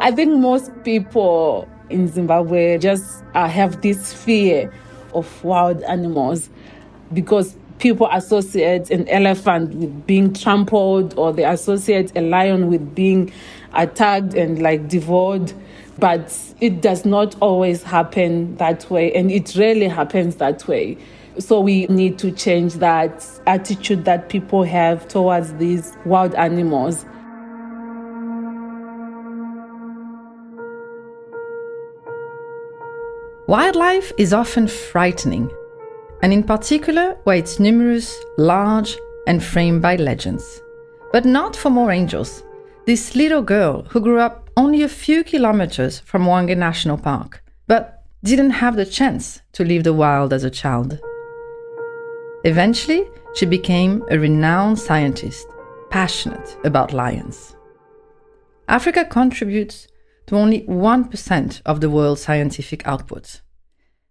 I think most people in Zimbabwe just have this fear of wild animals because people associate an elephant with being trampled, or they associate a lion with being attacked and devoured. But it does not always happen that way, and it rarely happens that way. So we need to change that attitude that people have towards these wild animals. Wildlife is often frightening, and in particular where it's numerous, large, and framed by legends. But not for Moreangels, this little girl who grew up only a few kilometers from Hwange National Park, but didn't have the chance to leave the wild as a child. Eventually, she became a renowned scientist, passionate about lions. Africa contributes to only 1% of the world's scientific output.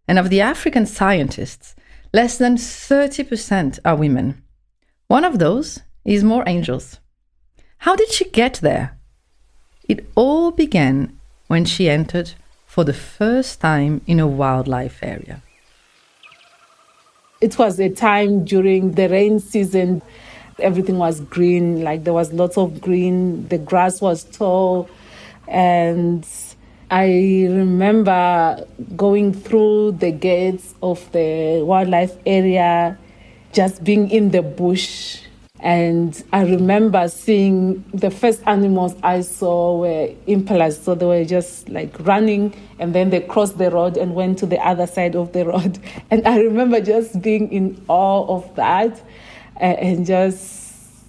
And of the African scientists, less than 30% are women. One of those is Moreangels. How did she get there? It all began when she entered for the first time in a wildlife area. It was a time during the rain season. Everything was green, there was lots of green. The grass was tall. And I remember going through the gates of the wildlife area, just being in the bush. And I remember seeing the first animals I saw were impalas. So they were just running, and then they crossed the road and went to the other side of the road. And I remember just being in awe of that and just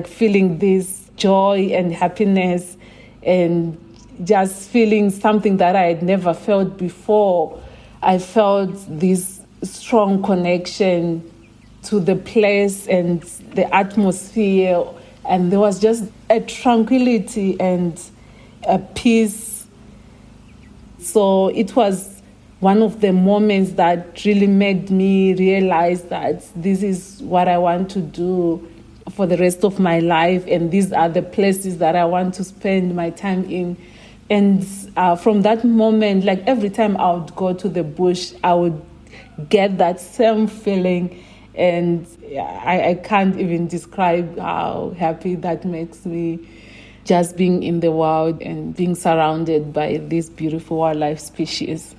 feeling this joy and happiness and just feeling something that I had never felt before. I felt this strong connection to the place and the atmosphere, and there was just a tranquility and a peace. So it was one of the moments that really made me realize that this is what I want to do for the rest of my life, and these are the places that I want to spend my time in. And from that moment, every time I would go to the bush, I would get that same feeling. And I can't even describe how happy that makes me, just being in the wild and being surrounded by these beautiful wildlife species.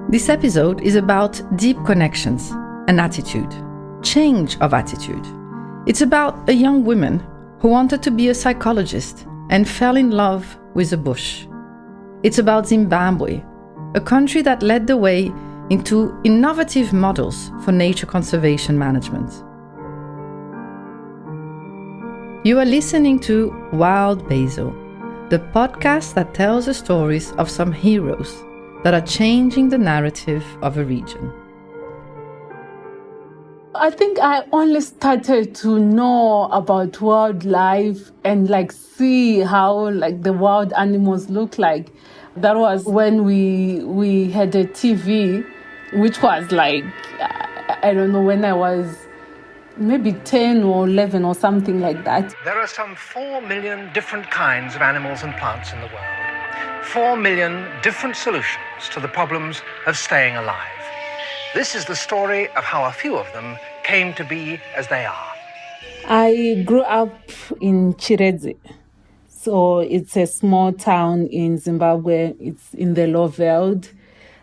This episode is about deep connections and attitude, change of attitude. It's about a young woman who wanted to be a psychologist and fell in love with the bush. It's about Zimbabwe, a country that led the way into innovative models for nature conservation management. You are listening to Wild Basil, the podcast that tells the stories of some heroes that are changing the narrative of a region. I think I only started to know about wildlife and see how the wild animals look like. That was when we had a TV, which was I don't know, when I was maybe 10 or 11 or something like that. There are some 4 million different kinds of animals and plants in the world. 4 million different solutions to the problems of staying alive. This is the story of how a few of them came to be as they are. I grew up in Chiredzi. So it's a small town in Zimbabwe. It's in the low veld.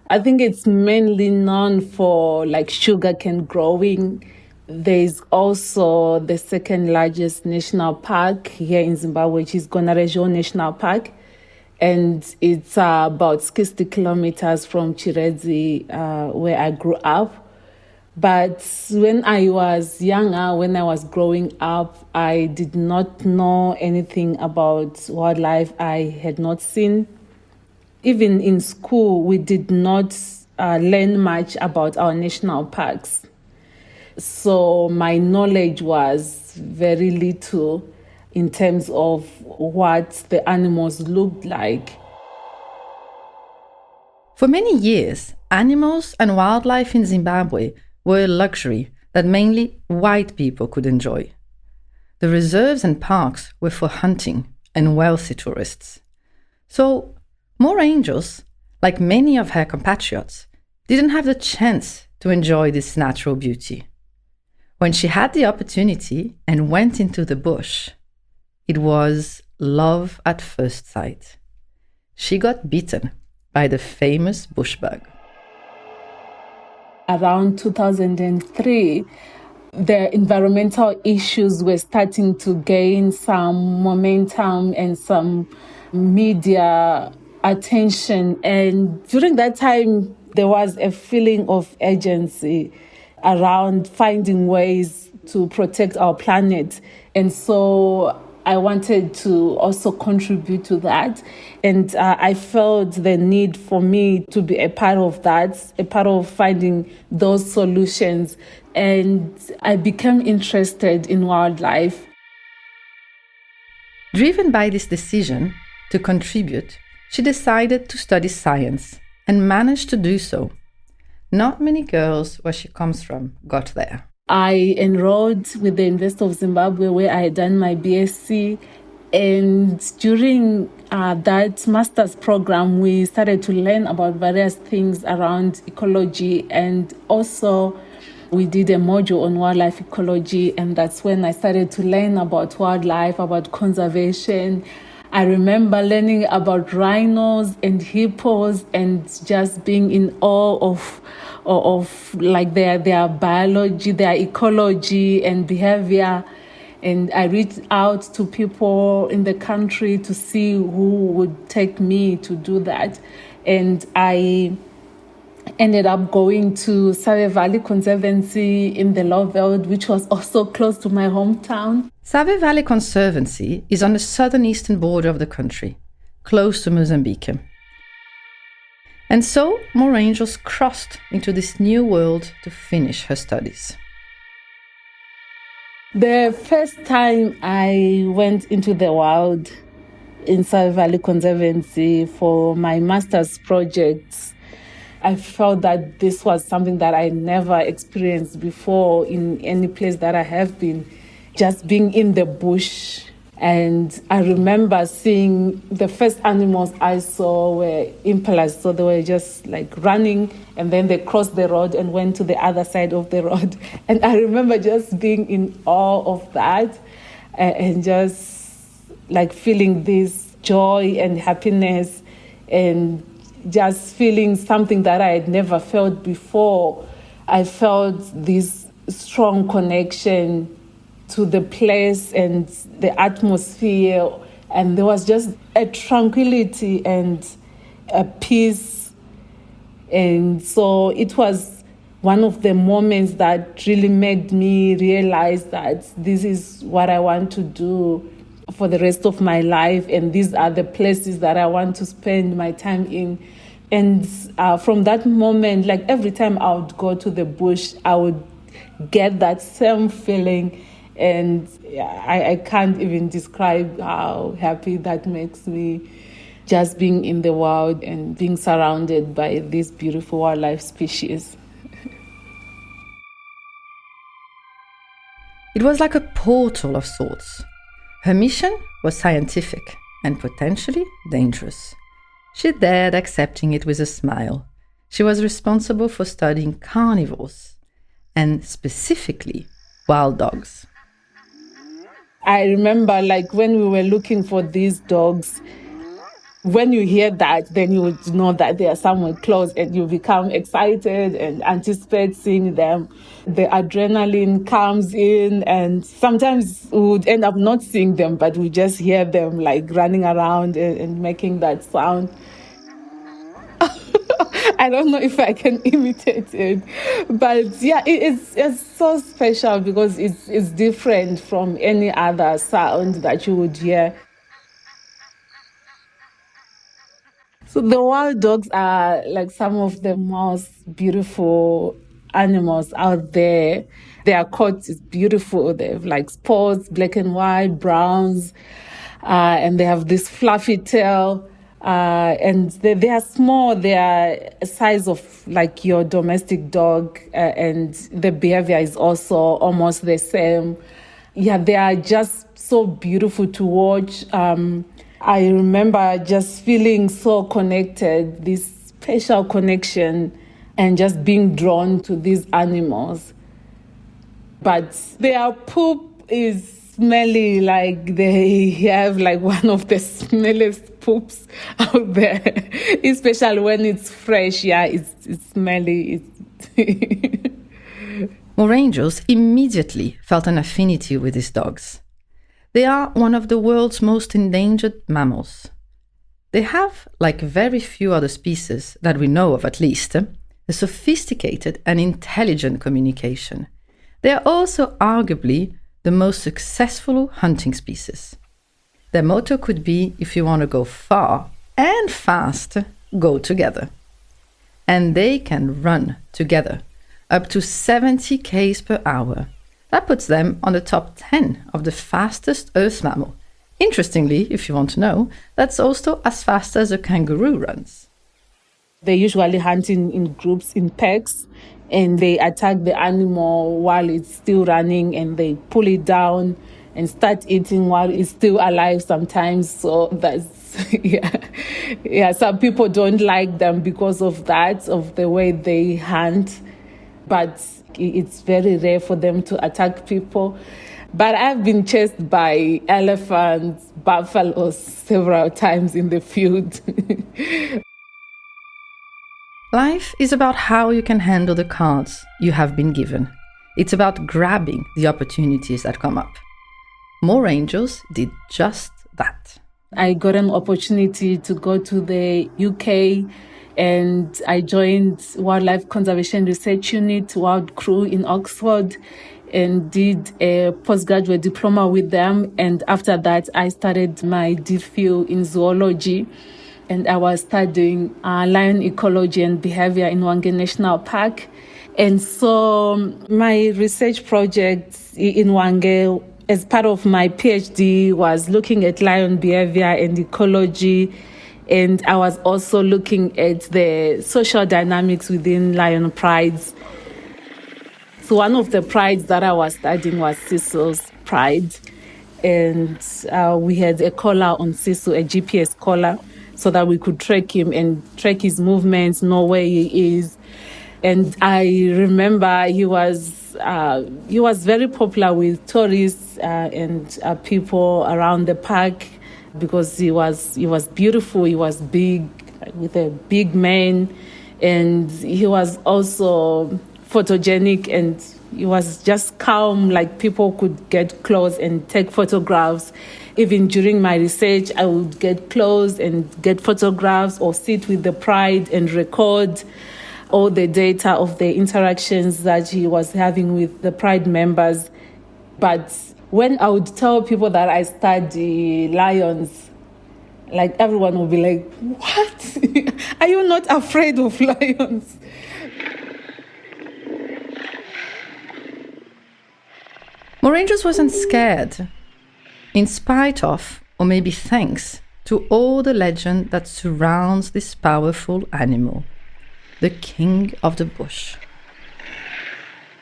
I think it's mainly known for sugarcane growing. There's also the second largest national park here in Zimbabwe, which is Moreangels National Park. And it's about 60 kilometers from Chiredzi, where I grew up. But when I was younger, when I was growing up, I did not know anything about wildlife. I had not seen. Even in school, we did not learn much about our national parks. So my knowledge was very little in terms of what the animals looked like. For many years, animals and wildlife in Zimbabwe were a luxury that mainly white people could enjoy. The reserves and parks were for hunting and wealthy tourists. So, Moreangels, like many of her compatriots, didn't have the chance to enjoy this natural beauty. When she had the opportunity and went into the bush, it was love at first sight. She got bitten by the famous bush bug. Around 2003, the environmental issues were starting to gain some momentum and some media attention. And during that time, there was a feeling of urgency around finding ways to protect our planet. And so I wanted to also contribute to that. And I felt the need for me to be a part of that, a part of finding those solutions. And I became interested in wildlife. Driven by this decision to contribute, she decided to study science and managed to do so. Not many girls where she comes from got there. I enrolled with the University of Zimbabwe where I had done my BSc. And during that master's program, we started to learn about various things around ecology. And also we did a module on wildlife ecology. And that's when I started to learn about wildlife, about conservation. I remember learning about rhinos and hippos and just being in awe of like their biology, their ecology and behavior. And I reached out to people in the country to see who would take me to do that. And I ended up going to Save Valley Conservancy in the Lowveld, which was also close to my hometown. Save Valley Conservancy is on the southern eastern border of the country, close to Mozambique. And so Moreangels crossed into this new world to finish her studies. The first time I went into the wild in Save Valley Conservancy for my master's projects, I felt that this was something that I never experienced before in any place that I have been, just being in the bush. And I remember seeing the first animals I saw were impalas. So they were just like running and then they crossed the road and went to the other side of the road. And I remember just being in awe of that and just like feeling this joy and happiness and just feeling something that I had never felt before. I felt this strong connection to the place and the atmosphere, and there was just a tranquility and a peace. And so it was one of the moments that really made me realize that this is what I want to do for the rest of my life, and these are the places that I want to spend my time in. And from that moment, like every time I would go to the bush, I would get that same feeling. And I can't even describe how happy that makes me, just being in the wild and being surrounded by these beautiful wildlife species. It was like a portal of sorts. Her mission was scientific and potentially dangerous. She dared accepting it with a smile. She was responsible for studying carnivores, and specifically wild dogs. I remember like when we were looking for these dogs, when you hear that, then you would know that they are somewhere close and you become excited and anticipate seeing them. The adrenaline comes in and sometimes we would end up not seeing them, but we just hear them like running around and making that sound. I don't know if I can imitate it, but yeah, it's so special because it's different from any other sound that you would hear. So the wild dogs are like some of the most beautiful animals out there. Their coat is beautiful. They have like spots, black and white, browns, and they have this fluffy tail. And they are small. They are a size of like your domestic dog, and the behavior is also almost the same. Yeah, they are just so beautiful to watch. I remember just feeling so connected, this special connection, and just being drawn to these animals. But their poop is smelly, like they have like one of the smelliest poops out there, especially when it's fresh. Yeah, it's smelly. Moreangels immediately felt an affinity with these dogs. They are one of the world's most endangered mammals. They have, like very few other species that we know of at least, a sophisticated and intelligent communication. They are also arguably the most successful hunting species. Their motto could be, if you want to go far and fast, go together. And they can run together, up to 70 km per hour. That puts them on the top 10 of the fastest Earth mammal. Interestingly, if you want to know, that's also as fast as a kangaroo runs. They usually hunt in groups, in packs, and they attack the animal while it's still running, and they pull it down and start eating while it's still alive sometimes. So that's, yeah, some people don't like them because of that, of the way they hunt. But it's very rare for them to attack people. But I've been chased by elephants, buffaloes several times in the field. Life is about how you can handle the cards you have been given. It's about grabbing the opportunities that come up. Moreangels did just that. I got an opportunity to go to the UK, and I joined Wildlife Conservation Research Unit, Wild Crew in Oxford, and did a postgraduate diploma with them. And after that, I started my DPhil in zoology, and I was studying lion ecology and behavior in Hwange National Park. And so my research project in Hwange, as part of my PhD, was looking at lion behavior and ecology. And I was also looking at the social dynamics within lion prides. So one of the prides that I was studying was Cecil's pride. And we had a collar on Cecil, a GPS collar, so that we could track him and track his movements, know where he is. And I remember he was very popular with tourists and people around the park, because he was beautiful, he was big, with a big mane, and he was also photogenic, and he was just calm, like people could get close and take photographs. Even during my research, I would get close and get photographs or sit with the pride and record all the data of the interactions that he was having with the pride members. But when I would tell people that I study lions, like everyone would be like, "What? Are you not afraid of lions?" Moreangels wasn't scared, in spite of, or maybe thanks to all the legend that surrounds this powerful animal, the king of the bush.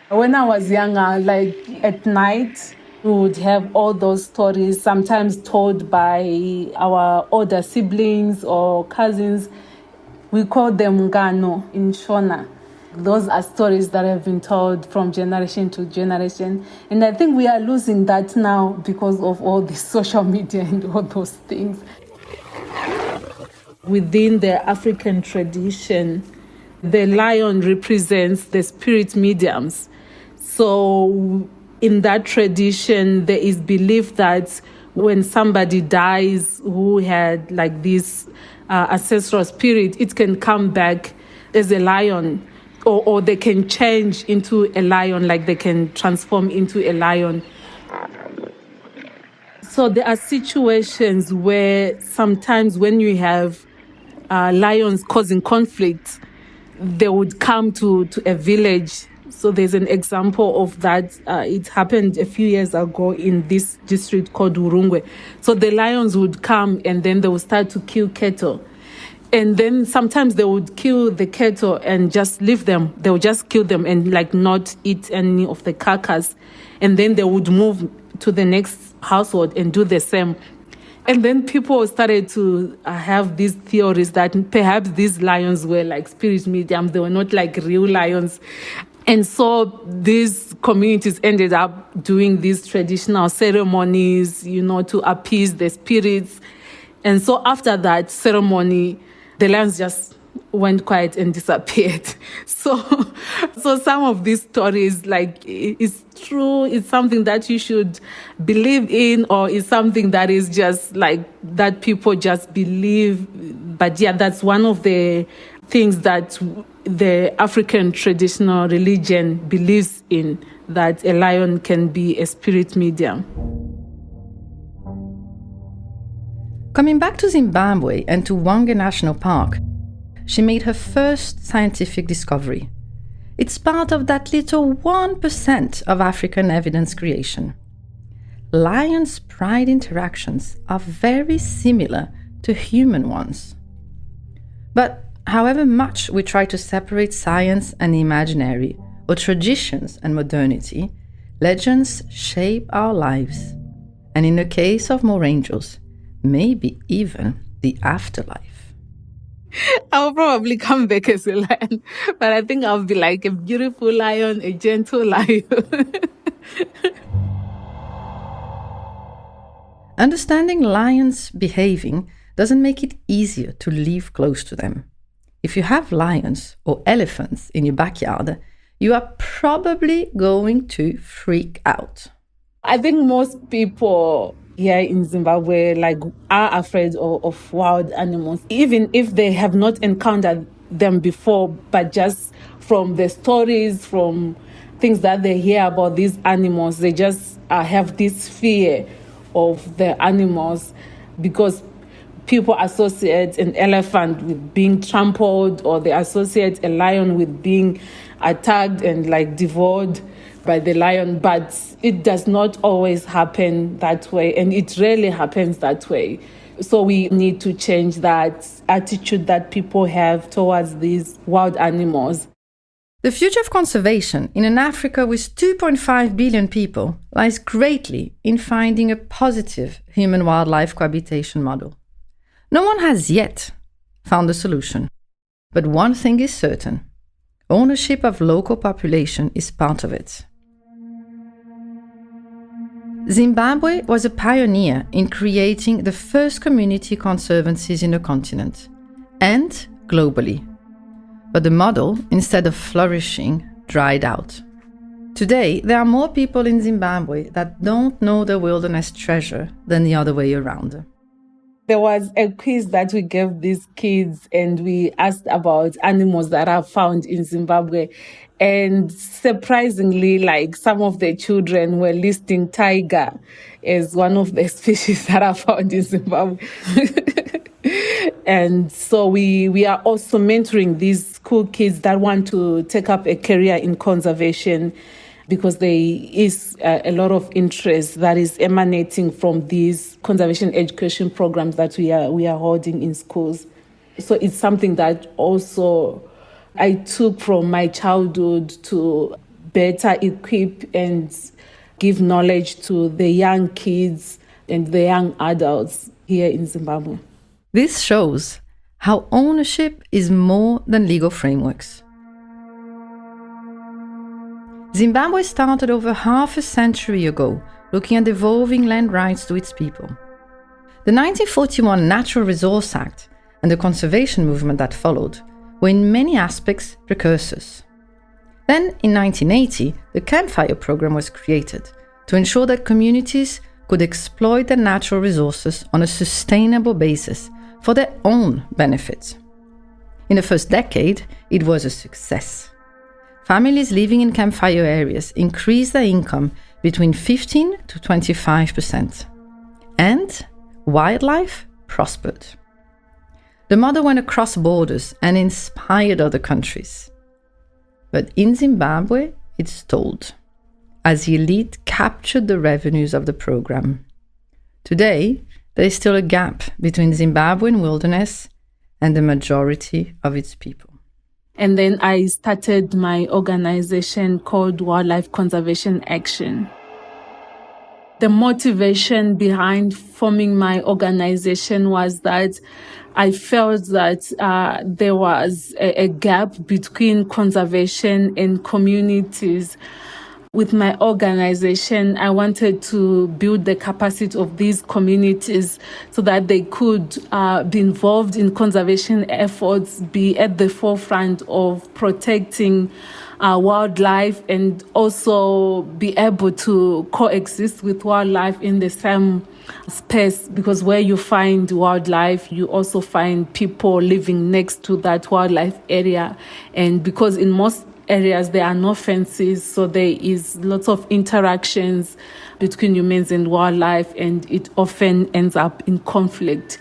When I was younger, like at night, we would have all those stories, sometimes told by our older siblings or cousins. We call them Ngano in Shona. Those are stories that have been told from generation to generation. And I think we are losing that now because of all the social media and all those things. Within the African tradition, the lion represents the spirit mediums. So in that tradition, there is belief that when somebody dies who had like this ancestral spirit, it can come back as a lion, or they can change into a lion, like they can transform into a lion. So there are situations where sometimes when you have lions causing conflict, they would come to a village. So there's an example of that. It happened a few years ago in this district called Urungwe. So the lions would come and then they would start to kill cattle. And then sometimes they would kill the cattle and just leave them. They would just kill them and like not eat any of the carcass. And then they would move to the next household and do the same. And then people started to have these theories that perhaps these lions were like spirit medium. They were not like real lions. And so these communities ended up doing these traditional ceremonies, to appease the spirits. And so after that ceremony, the lions just went quiet and disappeared. So some of these stories, like, it's true, it's something that you should believe in, or it's something that is just like that people just believe. But yeah, that's one of the things that the African traditional religion believes in, that a lion can be a spirit medium. Coming back to Zimbabwe and to Hwange National Park, she made her first scientific discovery. It's part of that little 1% of African evidence creation. Lions-pride interactions are very similar to human ones. But however much we try to separate science and the imaginary, or traditions and modernity, legends shape our lives. And in the case of Moreangels, maybe even the afterlife. I'll probably come back as a lion, but I think I'll be like a beautiful lion, a gentle lion. Understanding lions behaving doesn't make it easier to live close to them. If you have lions or elephants in your backyard, you are probably going to freak out. I think most people here in Zimbabwe are afraid of wild animals, even if they have not encountered them before, but just from the stories, from things that they hear about these animals, they just have this fear of the animals, because people associate an elephant with being trampled, or they associate a lion with being attacked and devoured by the lion. But it does not always happen that way, and it rarely happens that way. So we need to change that attitude that people have towards these wild animals. The future of conservation in an Africa with 2.5 billion people lies greatly in finding a positive human-wildlife cohabitation model. No one has yet found a solution. But one thing is certain: ownership of local population is part of it. Zimbabwe was a pioneer in creating the first community conservancies in the continent, and globally. But the model, instead of flourishing, dried out. Today, there are more people in Zimbabwe that don't know the wilderness treasure than the other way around. There was a quiz that we gave these kids, and we asked about animals that are found in Zimbabwe. And surprisingly, some of the children were listing tiger as one of the species that are found in Zimbabwe. And so we are also mentoring these school kids that want to take up a career in conservation, because there is a lot of interest that is emanating from these conservation education programs that we are holding in schools. So it's something that also I took from my childhood to better equip and give knowledge to the young kids and the young adults here in Zimbabwe. This shows how ownership is more than legal frameworks. Zimbabwe started over half a century ago looking at devolving land rights to its people. The 1941 Natural Resource Act and the conservation movement that followed were in many aspects precursors. Then, in 1980, the Campfire Program was created to ensure that communities could exploit their natural resources on a sustainable basis for their own benefit. In the first decade, it was a success. Families living in campfire areas increased their income between 15 to 25%. And wildlife prospered. The model went across borders and inspired other countries. But in Zimbabwe, it stalled, as the elite captured the revenues of the program. Today, there is still a gap between Zimbabwean wilderness and the majority of its people. And then I started my organization called Wildlife Conservation Action. The motivation behind forming my organization was that I felt that there was a gap between conservation and communities. With my organization, I wanted to build the capacity of these communities so that they could be involved in conservation efforts, be at the forefront of protecting wildlife, and also be able to coexist with wildlife in the same space, because where you find wildlife, you also find people living next to that wildlife area. And because in most areas there are no fences, so there is lots of interactions between humans and wildlife, and it often ends up in conflict.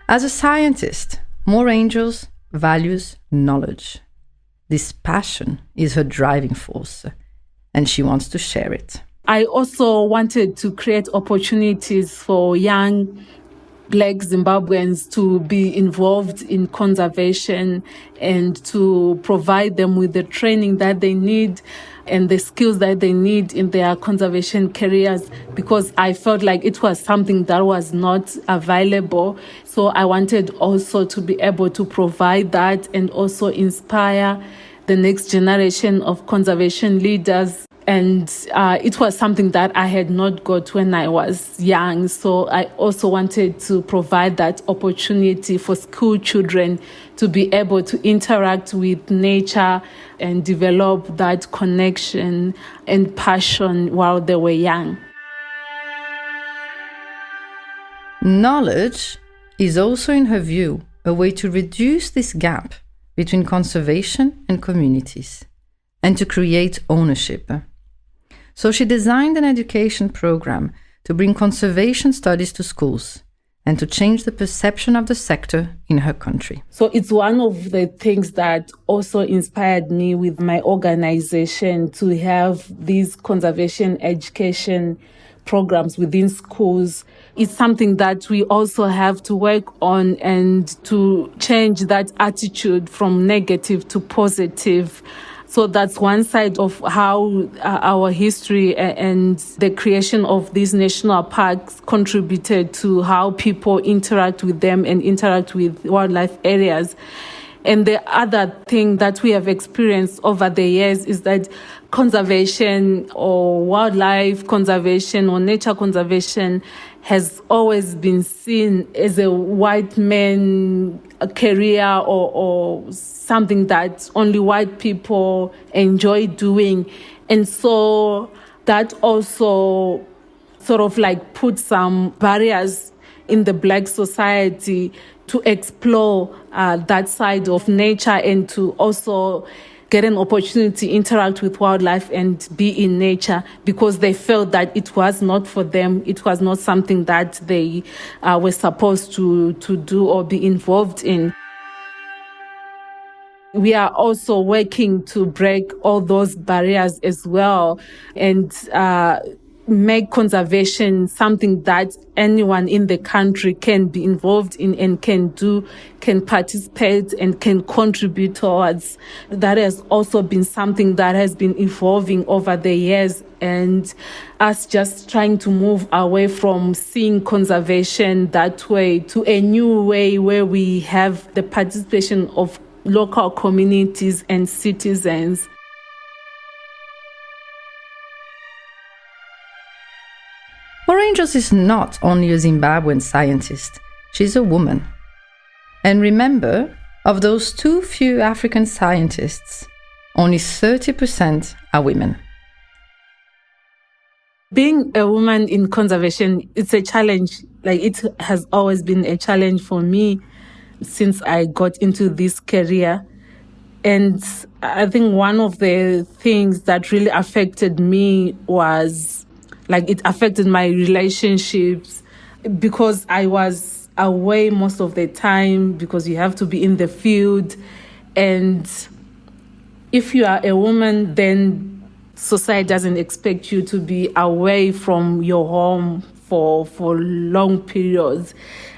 As a scientist, Moreangels values knowledge. This passion is her driving force, and she wants to share it. I also wanted to create opportunities for young Black Zimbabweans to be involved in conservation and to provide them with the training that they need and the skills that they need in their conservation careers, because I felt like it was something that was not available. So I wanted also to be able to provide that and also inspire the next generation of conservation leaders. And it was something that I had not got when I was young. So I also wanted to provide that opportunity for school children to be able to interact with nature and develop that connection and passion while they were young. Knowledge is also, in her view, a way to reduce this gap between conservation and communities and to create ownership. So she designed an education program to bring conservation studies to schools and to change the perception of the sector in her country. So it's one of the things that also inspired me with my organization to have these conservation education programs within schools. It's something that we also have to work on and to change that attitude from negative to positive. So that's one side of how our history and the creation of these national parks contributed to how people interact with them and interact with wildlife areas. And the other thing that we have experienced over the years is that conservation or wildlife conservation or nature conservation has always been seen as a white man career or something that only white people enjoy doing. And so that also sort of like put some barriers in the Black society to explore that side of nature and to also get an opportunity to interact with wildlife and be in nature, because they felt that it was not for them. It was not something that they were supposed to do or be involved in. We are also working to break all those barriers as well and make conservation something that anyone in the country can be involved in and can do, can participate and can contribute towards. That has also been something that has been evolving over the years, and us just trying to move away from seeing conservation that way to a new way where we have the participation of local communities and citizens. Moreangels is not only a Zimbabwean scientist, she's a woman. And remember, of those too few African scientists, only 30% are women. Being a woman in conservation, it's a challenge. Like, it has always been a challenge for me since I got into this career. And I think one of the things that really affected me was, like, it affected my relationships because I was away most of the time because you have to be in the field. And if you are a woman, then society doesn't expect you to be away from your home for long periods.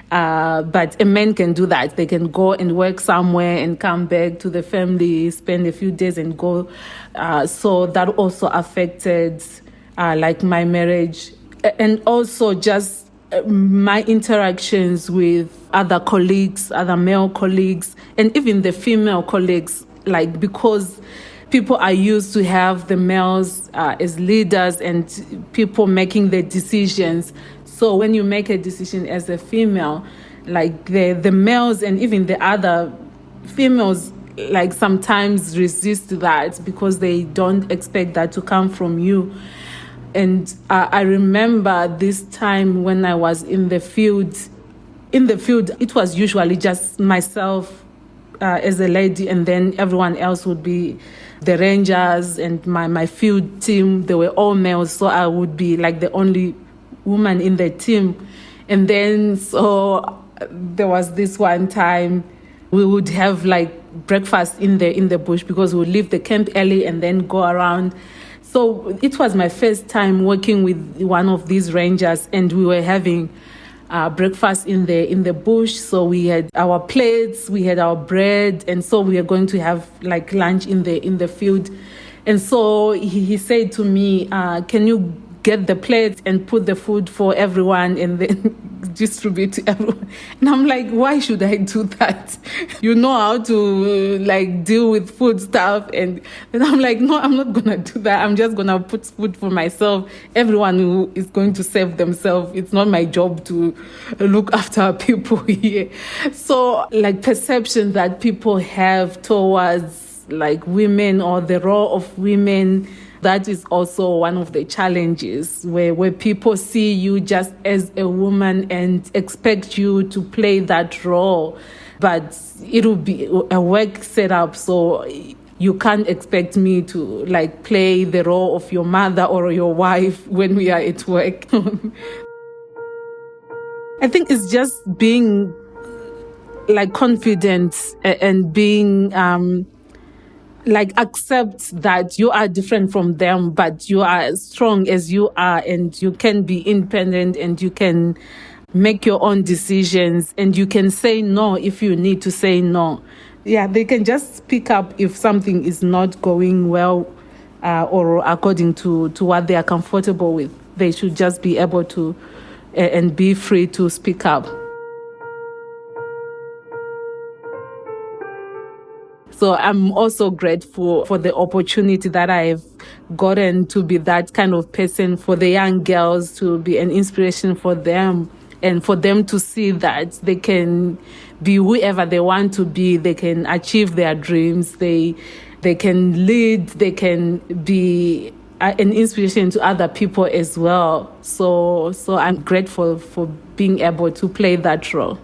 But a man can do that. They can go and work somewhere and come back to the family, spend a few days and go. So that also affected like my marriage, and also just my interactions with other colleagues, other male colleagues, and even the female colleagues, like because people are used to have the males as leaders and people making the decisions. So when you make a decision as a female, like the males and even the other females, like sometimes resist that because they don't expect that to come from you. And I remember this time when I was in the field. In the field, it was usually just myself as a lady, and then everyone else would be the rangers and my field team. They were all males, so I would be like the only woman in the team. And then so there was this one time we would have like breakfast in the bush because we would leave the camp early and then go around. So it was my first time working with one of these rangers, and we were having breakfast in the bush. So we had our plates, we had our bread, and so we were going to have like lunch in the field. And so he said to me, "Can you get the plates and put the food for everyone and then distribute to everyone?" And I'm like, why should I do that? You know how to like deal with food stuff. And I'm like, no, I'm not going to do that. I'm just going to put food for myself. Everyone who is going to save themselves. It's not my job to look after people here. So like perception that people have towards like women or the role of women, that is also one of the challenges where people see you just as a woman and expect you to play that role. But it will be a work setup, so you can't expect me to like play the role of your mother or your wife when we are at work. I think it's just being like confident and being like accept that you are different from them, but you are as strong as you are, and you can be independent, and you can make your own decisions, and you can say no if you need to say no. Yeah, they can just speak up if something is not going well or according to what they are comfortable with. They should just be able to and be free to speak up. So I'm also grateful for the opportunity that I've gotten to be that kind of person for the young girls, to be an inspiration for them, and for them to see that they can be whoever they want to be. They can achieve their dreams. They can lead. They can be an inspiration to other people as well. So I'm grateful for being able to play that role.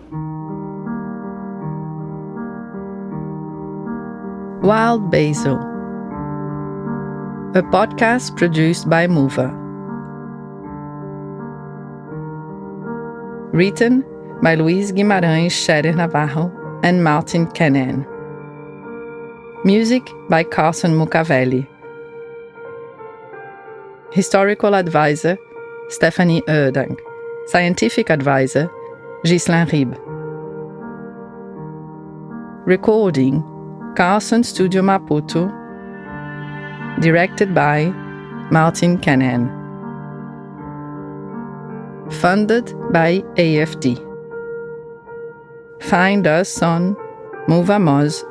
Wild Basil, a podcast produced by Mova. Written by Luiz Guimarães Scherer Navarro and Martin Kennen. Music by Carson Mukavelli. Historical Advisor Stephanie Erdang. Scientific Advisor Ghislain Ribes. Recording Carson Studio Maputo. Directed by Martin Kennen. Funded by AFD. Find us on movamos.co.mz.